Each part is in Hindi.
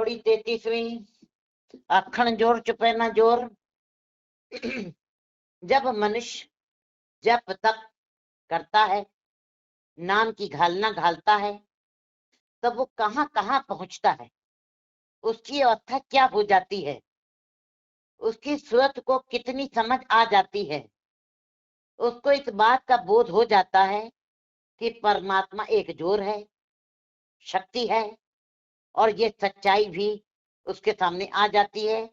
पौड़ी 33वीं। अखण जोर चुपे ना जोर। जब मनुष्य जप तप करता है, नाम की घालना घालता है, तब वो कहां कहां पहुंचता है, उसकी अवस्था क्या हो जाती है, उसकी सूरत को कितनी समझ आ जाती है। उसको इस बात का बोध हो जाता है कि परमात्मा एक जोर है, शक्ति है, और ये सच्चाई भी उसके सामने आ जाती है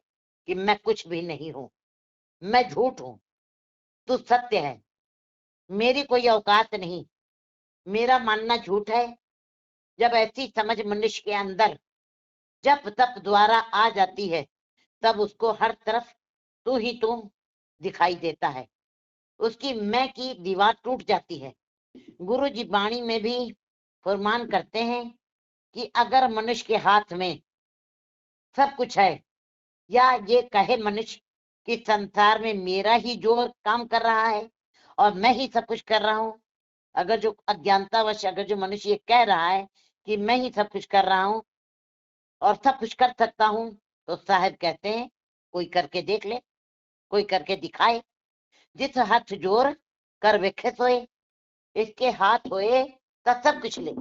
कि मैं कुछ भी नहीं हूं, मैं झूठ हूं, तू सत्य है, मेरी कोई औकात नहीं, मेरा मानना झूठ है। जब ऐसी समझ मनुष्य के अंदर जप तप द्वारा आ जाती है, तब उसको हर तरफ तू ही तू दिखाई देता है, उसकी मैं की दीवार टूट जाती है। गुरु जी वाणी में भी फरमान करते हैं कि अगर मनुष्य के हाथ में सब कुछ है, या ये कहे मनुष्य कि संसार में मेरा ही जोर काम कर रहा है और मैं ही सब कुछ कर रहा हूं, अगर जो अज्ञानतावश अगर जो मनुष्य ये कह रहा है कि मैं ही सब कुछ कर रहा हूं और सब कुछ कर सकता हूं, तो साहब कहते हैं कोई करके देख ले, कोई करके दिखाए। जिस हाथ जोर कर वेखे सोए, इसके हाथ होए तो सब कुछ ले,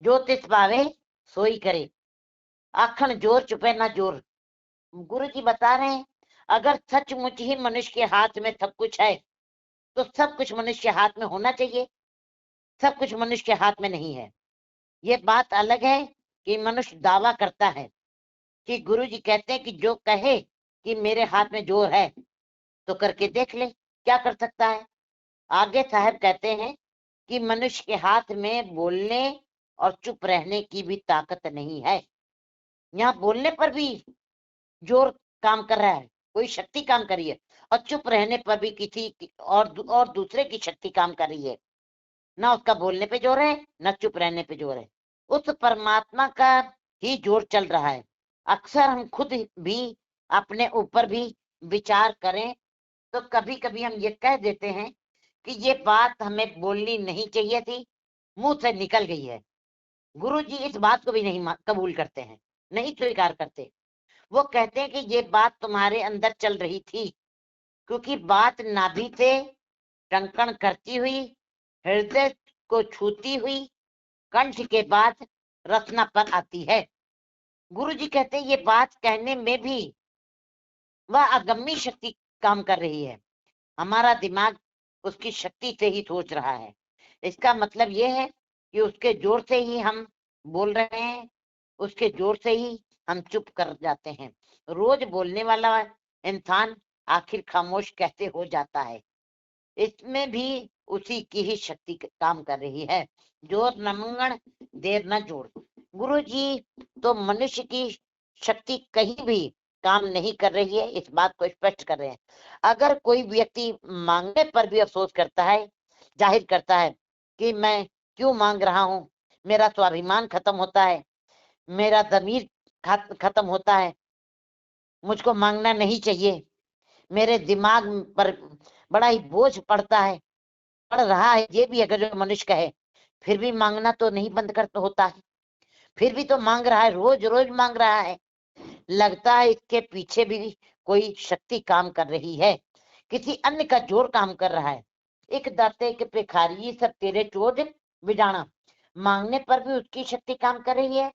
जो तिस पावे सोई करे। आखन जोर चुपे ना जोर। गुरु जी बता रहे हैं अगर सचमुच ही मनुष्य के हाथ में सब कुछ है, तो सब कुछ मनुष्य के हाथ में होना चाहिए। सब कुछ मनुष्य के हाथ में नहीं है। ये बात अलग है कि मनुष्य दावा करता है कि गुरु जी कहते हैं कि जो कहे कि मेरे हाथ में जोर है तो करके देख ले क्या कर सकता है। आगे साहब कहते हैं कि मनुष्य के हाथ में बोलने और चुप रहने की भी ताकत नहीं है। यहाँ बोलने पर भी जोर काम कर रहा है, कोई शक्ति काम कर रही है, और चुप रहने पर भी किसी और दूसरे की शक्ति काम कर रही है। ना उसका बोलने पे जोर है, ना चुप रहने पे जोर है, उस परमात्मा का ही जोर चल रहा है। अक्सर हम खुद भी अपने ऊपर भी विचार करें तो कभी कभी हम ये कह देते हैं कि ये बात हमें बोलनी नहीं चाहिए थी, मुंह से निकल गई है। गुरु जी इस बात को भी नहीं कबूल करते हैं, नहीं स्वीकार करते। वो कहते हैं कि ये बात तुम्हारे अंदर चल रही थी, क्योंकि बात नाभि से टंकण करती हुई, हृदय को छूती हुई, कंठ के बाद रचना पर आती है। गुरु जी कहते हैं ये बात कहने में भी वह अगम्य शक्ति काम कर रही है। हमारा दिमाग उसकी शक्ति से ही सोच रहा है। इसका मतलब यह है कि उसके जोर से ही हम बोल रहे हैं, उसके जोर से ही हम चुप कर जाते हैं। रोज बोलने वाला इंसान आखिर खामोश कैसे हो जाता है, इसमें भी उसी की ही शक्ति काम कर रही है। जोर न मंगण देर न जोड़। गुरु जी तो मनुष्य की शक्ति कहीं भी काम नहीं कर रही है, इस बात को स्पष्ट कर रहे हैं। अगर कोई व्यक्ति मांगने पर भी अफसोस करता है, जाहिर करता है कि मैं क्यों मांग रहा हूं, मेरा स्वाभिमान खत्म होता है, मेरा जमीर खत्म होता है, मुझको मांगना नहीं चाहिए, मेरे दिमाग पर बड़ा ही बोझ पड़ता है, पड़ रहा है, ये भी अगर जो मनुष्य कहे, फिर भी मांगना तो नहीं बंद कर होता है, फिर भी तो मांग रहा है, रोज रोज मांग रहा है। लगता है इसके पीछे भी कोई शक्ति काम कर रही है, किसी अन्य का जोर काम कर रहा है। एक दाते के भिखारी सब तेरे चोज बिजाना, मांगने पर भी उसकी शक्ति काम कर रही है।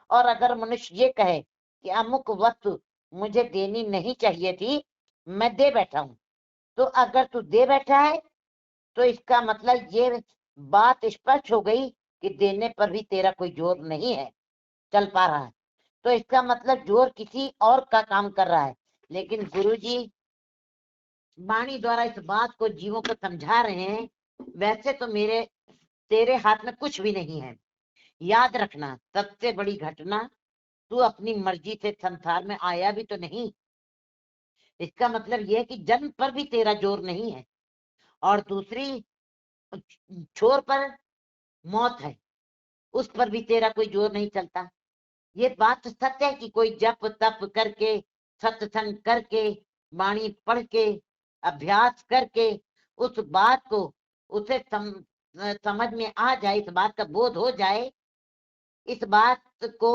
और अगर मनुष्य ये कहे कि अमुक वस्तु मुझे देनी नहीं चाहिए थी, मैं दे बैठा हूं, तो अगर तू दे बैठा है तो इसका मतलब ये बात स्पष्ट हो गई कि देने पर भी तेरा कोई जोर नहीं है, चल पा रहा है। तो इसका मतलब जोर किसी और का काम कर रहा है। लेकिन गुरुजी वाणी द्वारा इस बात को जीवों को समझा रहे हैं, वैसे तो तेरे हाथ में कुछ भी नहीं है। याद रखना सबसे बड़ी घटना, तू अपनी मर्जी से संसार में आया भी तो नहीं। इसका मतलब यह है कि जन्म पर भी तेरा जोर नहीं है, और दूसरी छोर पर मौत है, उस पर भी तेरा कोई जोर नहीं चलता। ये बात सत्य है कि कोई जप तप करके, सत्संग करके, वाणी पढ़ के, अभ्यास करके उस बात को उसे समझ में आ जाए, इस बात का बोध हो जाए, इस बात को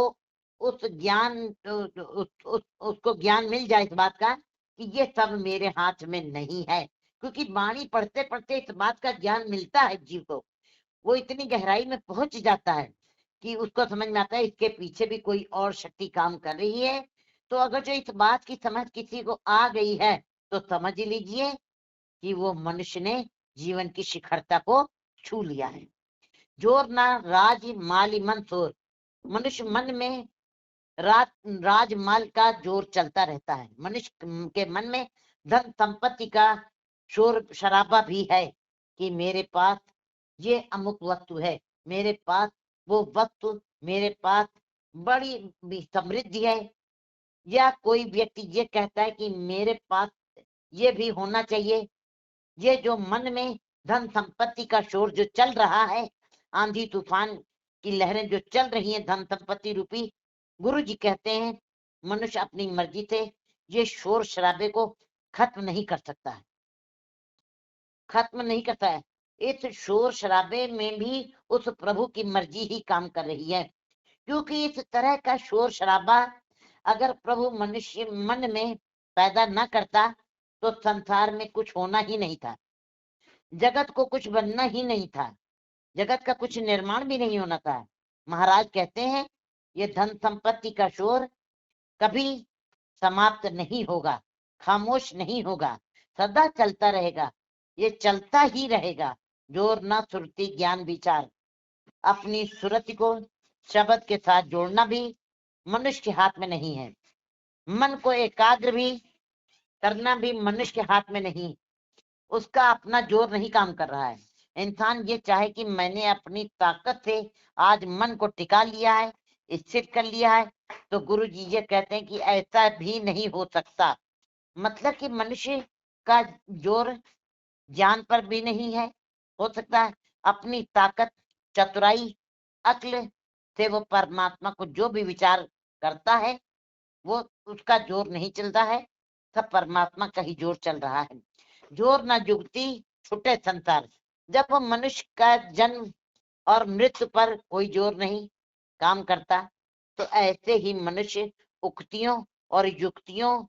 उस ज्ञान उसको ज्ञान मिल जाए इस बात का कि ये सब मेरे हाथ में नहीं है, क्योंकि वाणी पढ़ते पढ़ते इस बात का ज्ञान मिलता है जीव को। वो इतनी गहराई में पहुंच जाता है कि उसको समझ में आता है इसके पीछे भी कोई और शक्ति काम कर रही है। तो अगर जो इस बात की समझ किसी को आ गई है तो समझ लीजिए कि वो मनुष्य ने जीवन की शिखरता को छू लिया है। जोर ना राज माली मन शोर, मनुष्य मन में राज माल का जोर चलता रहता है। मनुष्य के मन में धन संपत्ति का शोर शराबा भी है कि मेरे पास ये अमुक वस्तु है, मेरे पास वो वस्तु, मेरे पास बड़ी समृद्धि है। या कोई व्यक्ति ये कहता है कि मेरे पास ये भी होना चाहिए। ये जो मन में धन संपत्ति का शोर जो चल रहा है, आंधी तूफान की लहरें जो चल रही हैं धन संपत्ति रूपी, गुरु जी कहते हैं मनुष्य अपनी मर्जी से ये शोर शराबे को खत्म नहीं कर सकता है, खत्म नहीं करता है। इस शोर शराबे में भी उस प्रभु की मर्जी ही काम कर रही है, क्योंकि इस तरह का शोर शराबा अगर प्रभु मनुष्य मन में पैदा न करता तो संसार में कुछ होना ही नहीं था, जगत को कुछ बनना ही नहीं था, जगत का कुछ निर्माण भी नहीं होना था। महाराज कहते हैं ये धन संपत्ति का शोर कभी समाप्त नहीं होगा, खामोश नहीं होगा, सदा चलता रहेगा, ये चलता ही रहेगा। जोर ना सुरती ज्ञान विचार, अपनी सुरति को शब्द के साथ जोड़ना भी मनुष्य के हाथ में नहीं है। मन को एकाग्र भी करना भी मनुष्य के हाथ में नहीं, उसका अपना जोर नहीं काम कर रहा है। इंसान ये चाहे कि मैंने अपनी ताकत से आज मन को टिका लिया है, स्थिर कर लिया है, तो गुरु जी ये कहते हैं कि ऐसा भी नहीं हो सकता। मतलब कि मनुष्य का जोर ज्ञान पर भी नहीं है, हो सकता है अपनी ताकत, चतुराई, अक्ल से वो परमात्मा को जो भी विचार करता है वो उसका जोर नहीं चलता है, सब परमात्मा का ही जोर चल रहा है। जोर ना जुगती छुटे संसार, जब वो मनुष्य का जन्म और मृत्यु पर कोई जोर नहीं काम करता, तो ऐसे ही मनुष्य उक्तियों और युक्तियों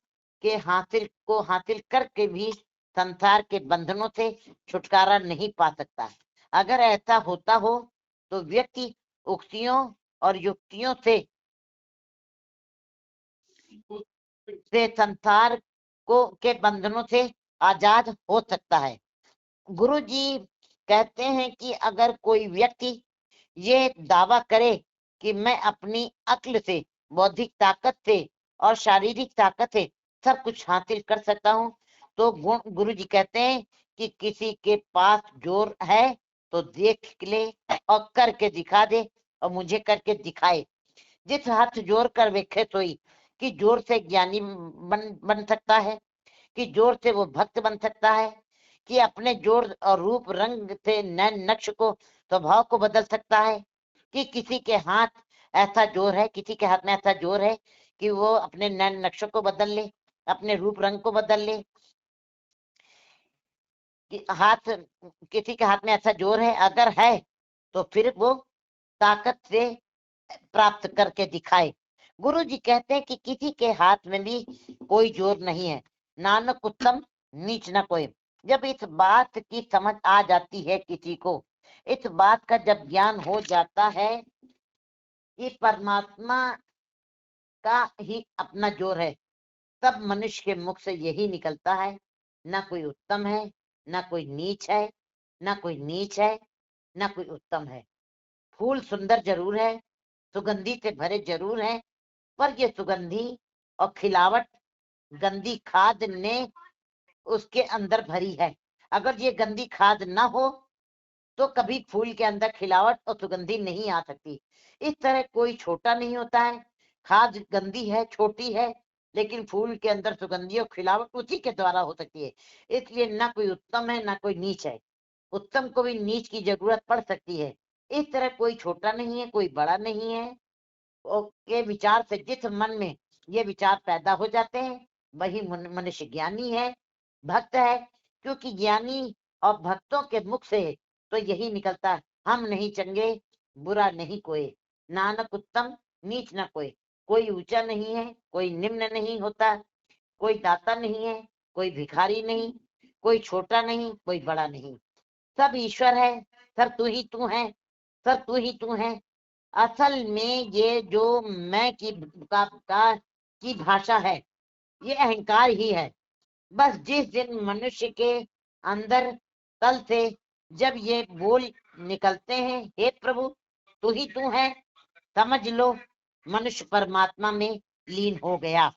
के हासिल करके भी संसार के बंधनों से छुटकारा नहीं पा सकता। अगर ऐसा होता हो तो व्यक्ति उक्तियों और युक्तियों से संसार को के बंधनों से आजाद हो सकता है। गुरु जी कहते हैं कि अगर कोई व्यक्ति ये दावा करे कि मैं अपनी अक्ल से, बौद्धिक ताकत से और शारीरिक ताकत से सब कुछ हासिल कर सकता हूँ, तो गुरु जी कहते हैं कि किसी के पास जोर है तो देख ले और करके दिखा दे, और मुझे करके दिखाए। जिस हाथ जोर कर वेखे सोई, कि जोर से ज्ञानी बन सकता है, कि जोर से वो भक्त बन सकता है, कि अपने जोर और रूप रंग से नैन नक्श को, स्वभाव को बदल सकता है, कि किसी के हाथ ऐसा जोर है, किसी के हाथ में ऐसा जोर है कि वो अपने नैन नक्शों को बदल ले, अपने रूप रंग को बदल ले। कि हाथ किसी के हाथ में ऐसा जोर है, अगर है तो फिर वो ताकत से प्राप्त करके दिखाए। गुरु जी कहते हैं कि किसी के हाथ में भी कोई जोर नहीं है, नानक उत्तम नीच न कोई। जब इस बात की समझ आ जाती है किसी को, इस बात का जब ज्ञान हो जाता है कि परमात्मा का ही अपना जोर है, तब मनुष्य के मुख से यही निकलता है, ना कोई उत्तम है, ना कोई नीच है, ना कोई नीच है, ना कोई उत्तम है। फूल सुंदर जरूर है, सुगंधी से भरे जरूर है, पर ये सुगंधी और खिलावट गंदी खाद ने उसके अंदर भरी है। अगर ये गंदी खाद ना हो तो कभी फूल के अंदर खिलावट और सुगंधी नहीं आ सकती। इस तरह कोई छोटा नहीं होता है, खाद गंदी है, छोटी है, लेकिन फूल के अंदर सुगंधी और खिलावट उसी के द्वारा हो सकती है। इसलिए ना कोई उत्तम है ना कोई नीच है, उत्तम को भी नीच की जरूरत पड़ सकती है। इस तरह कोई छोटा नहीं है, कोई बड़ा नहीं है। के विचार से जिस मन में ये विचार पैदा हो जाते हैं वही मनुष्य ज्ञानी है, भक्त है। क्योंकि ज्ञानी और भक्तों के मुख से तो यही निकलता है, हम नहीं चंगे बुरा नहीं कोई, नानक उत्तम नीच न कोई। कोई ऊंचा नहीं है, कोई निम्न नहीं होता, कोई दाता नहीं है, कोई भिखारी नहीं, कोई छोटा नहीं, कोई बड़ा नहीं, सब ईश्वर है। सब तू ही तू है, सब तू ही तू है। असल में ये जो मैं की भाषा है, ये अहंकार ही है। बस जिस दिन मनुष्य के अंदर तल से जब ये बोल निकलते हैं, हे प्रभु तू ही तू है, समझ लो मनुष्य परमात्मा में लीन हो गया।